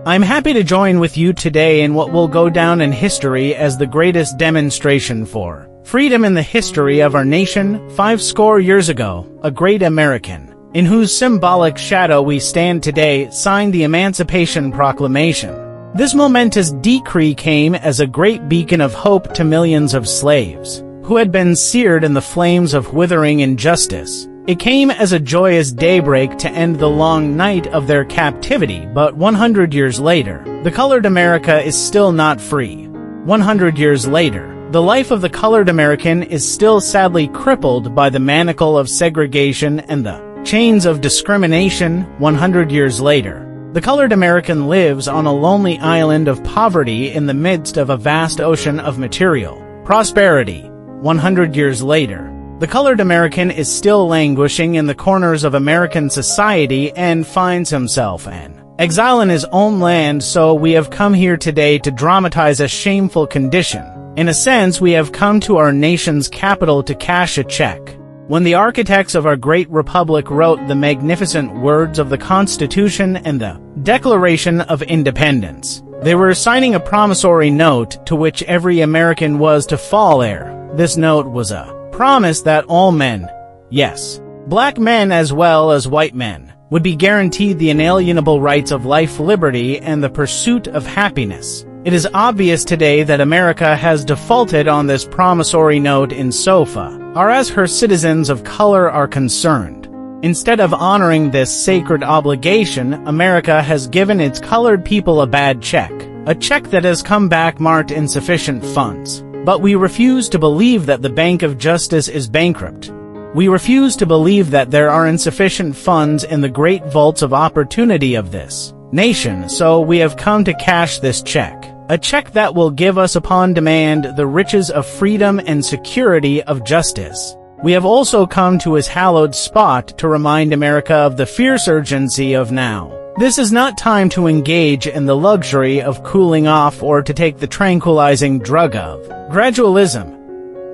I'm happy to join with you today in what will go down in history as the greatest demonstration for freedom in the history of our nation 50 years ago, a great American, in whose symbolic shadow we stand today, signed the Emancipation Proclamation. This momentous decree came as a great beacon of hope to millions of slaves, who had been seared in the flames of withering injustice. It came as a joyous daybreak to end the long night of their captivity, but 100 years later, the colored America is still not free. 100 years later, the life of the colored American is still sadly crippled by the manacle of segregation and the chains of discrimination. 100 years later, the colored American lives on a lonely island of poverty in the midst of a vast ocean of material prosperity. 100 years later, the colored American is still languishing in the corners of American society and finds himself an exile in his own land. So we have come here today to dramatize a shameful condition. In a sense, we have come to our nation's capital to cash a check. When the architects of our great republic wrote the magnificent words of the Constitution and the Declaration of Independence, they were signing a promissory note to which every American was to fall heir. This note was a promise that all men, yes, black men as well as white men, would be guaranteed the inalienable rights of life, liberty, and the pursuit of happiness. It is obvious today that America has defaulted on this promissory note insofar as her citizens of color are concerned. Instead of honoring this sacred obligation, America has given its colored people a bad check, a check that has come back marked insufficient funds. But we refuse to believe that the Bank of Justice is bankrupt. We refuse to believe that there are insufficient funds in the great vaults of opportunity of this nation, so we have come to cash this check, a check that will give us upon demand the riches of freedom and security of justice. We have also come to his hallowed spot to remind America of the fierce urgency of now. This is not time to engage in the luxury of cooling off or to take the tranquilizing drug of gradualism.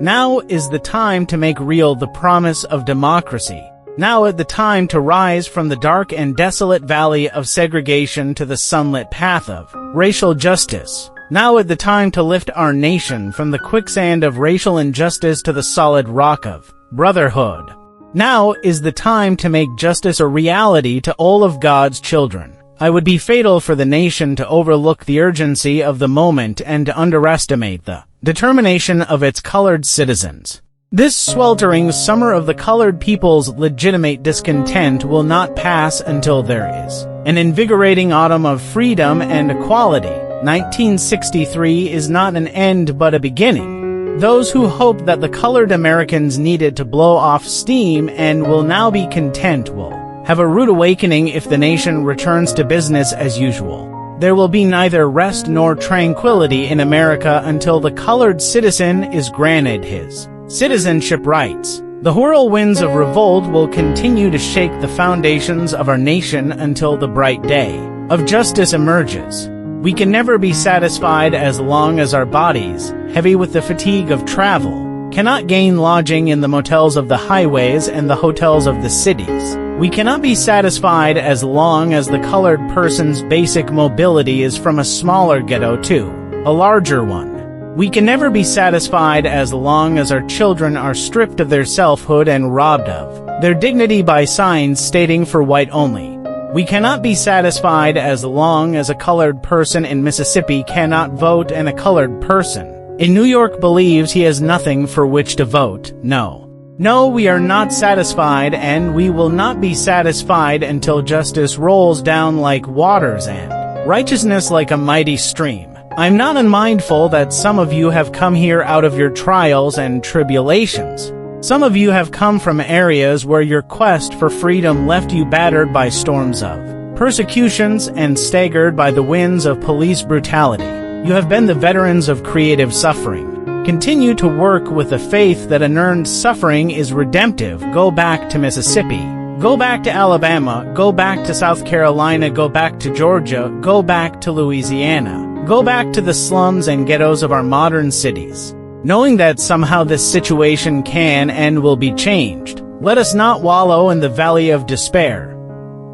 Now is the time to make real the promise of democracy. Now is the time to rise from the dark and desolate valley of segregation to the sunlit path of racial justice. Now is the time to lift our nation from the quicksand of racial injustice to the solid rock of brotherhood. Now is the time to make justice a reality to all of God's children. It would be fatal for the nation to overlook the urgency of the moment and to underestimate the determination of its colored citizens. This sweltering summer of the colored people's legitimate discontent will not pass until there is an invigorating autumn of freedom and equality. 1963 is not an end but a beginning. Those who hoped that the colored Americans needed to blow off steam and will now be content will have a rude awakening if the nation returns to business as usual. There will be neither rest nor tranquility in America until the colored citizen is granted his citizenship rights. The whirlwinds of revolt will continue to shake the foundations of our nation until the bright day of justice emerges. We can never be satisfied as long as our bodies, heavy with the fatigue of travel, cannot gain lodging in the motels of the highways and the hotels of the cities. We cannot be satisfied as long as the colored person's basic mobility is from a smaller ghetto to a larger one. We can never be satisfied as long as our children are stripped of their selfhood and robbed of their dignity by signs stating for white only. We cannot be satisfied as long as a colored person in Mississippi cannot vote and a colored person in New York believes he has nothing for which to vote. No, we are not satisfied, and we will not be satisfied until justice rolls down like waters and righteousness like a mighty stream. I'm not unmindful that some of you have come here out of your trials and tribulations. Some of you have come from areas where your quest for freedom left you battered by storms of persecutions and staggered by the winds of police brutality. You have been the veterans of creative suffering. Continue to work with the faith that unearned suffering is redemptive. Go back to Mississippi. Go back to Alabama. Go back to South Carolina. Go back to Georgia. Go back to Louisiana. Go back to the slums and ghettos of our modern cities. Knowing that somehow this situation can and will be changed, let us not wallow in the valley of despair.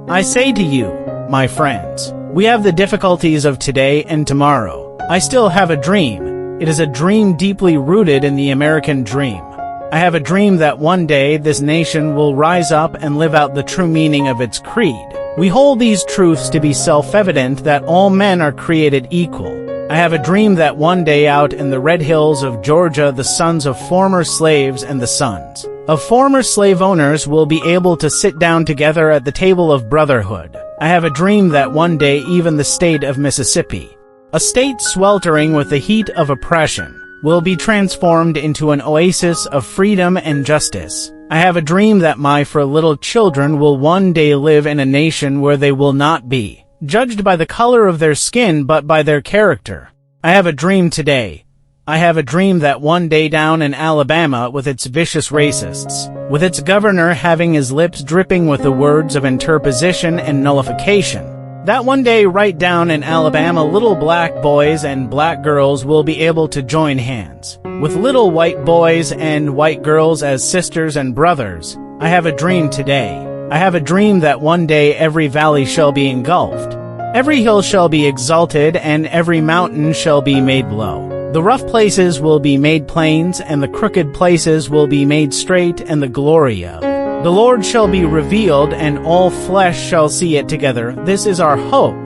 I say to you, my friends, We have the difficulties of today and tomorrow. I still have a dream. It is a dream deeply rooted in the American dream. I have a dream that one day this nation will rise up and live out the true meaning of its creed. We hold these truths to be self-evident that all men are created equal. I have a dream that one day out in the red hills of Georgia, the sons of former slaves and the sons of former slave owners will be able to sit down together at the table of brotherhood. I have a dream that one day even the state of Mississippi, a state sweltering with the heat of oppression, will be transformed into an oasis of freedom and justice. I have a dream that my 4 little children will one day live in a nation where they will not be judged by the color of their skin but by their character. I have a dream today. I have a dream that one day down in Alabama, with its vicious racists, with its governor having his lips dripping with the words of interposition and nullification, that one day right down in Alabama little black boys and black girls will be able to join hands with little white boys and white girls as sisters and brothers. I have a dream today. I have a dream that one day every valley shall be engulfed, every hill shall be exalted, and every mountain shall be made low. The rough places will be made plains, and the crooked places will be made straight, and the glory of the Lord shall be revealed, and all flesh shall see it together. This is our hope.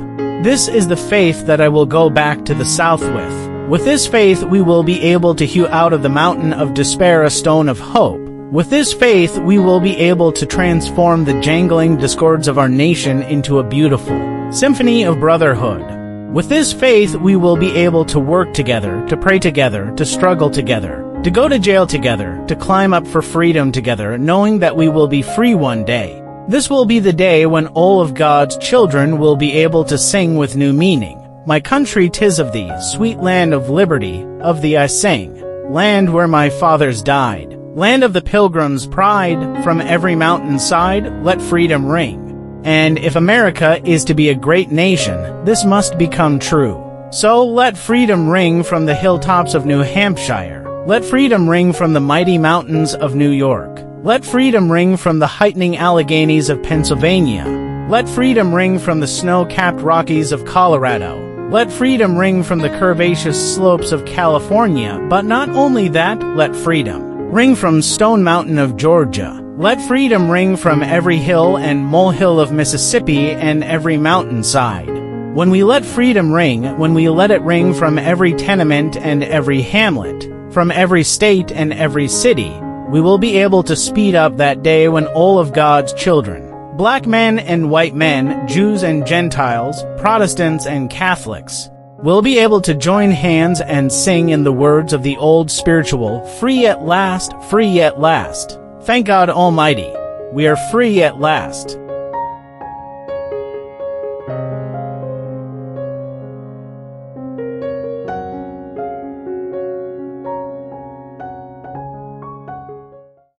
This is the faith that I will go back to the south with. With this faith we will be able to hew out of the mountain of despair a stone of hope. With this faith we will be able to transform the jangling discords of our nation into a beautiful symphony of brotherhood. With this faith we will be able to work together, to pray together, to struggle together, to go to jail together, to climb up for freedom together, knowing that we will be free one day. This will be the day when all of God's children will be able to sing with new meaning. My country, 'tis of thee, sweet land of liberty, of thee I sing. Land where my fathers died, land of the pilgrim's pride, from every mountainside, let freedom ring. And if America is to be a great nation, this must become true. So let freedom ring from the hilltops of New Hampshire. Let freedom ring from the mighty mountains of New York. Let freedom ring from the heightening Alleghenies of Pennsylvania. Let freedom ring from the snow-capped Rockies of Colorado. Let freedom ring from the curvaceous slopes of California. But not only that, let freedom ring from Stone Mountain of Georgia. Let freedom ring from every hill and molehill of Mississippi and every mountainside. When we let freedom ring, when we let it ring from every tenement and every hamlet, from every state and every city, we will be able to speed up that day when all of God's children, black men and white men, Jews and Gentiles, Protestants and Catholics, will be able to join hands and sing in the words of the old spiritual, free at last, free at last. Thank God Almighty, we are free at last.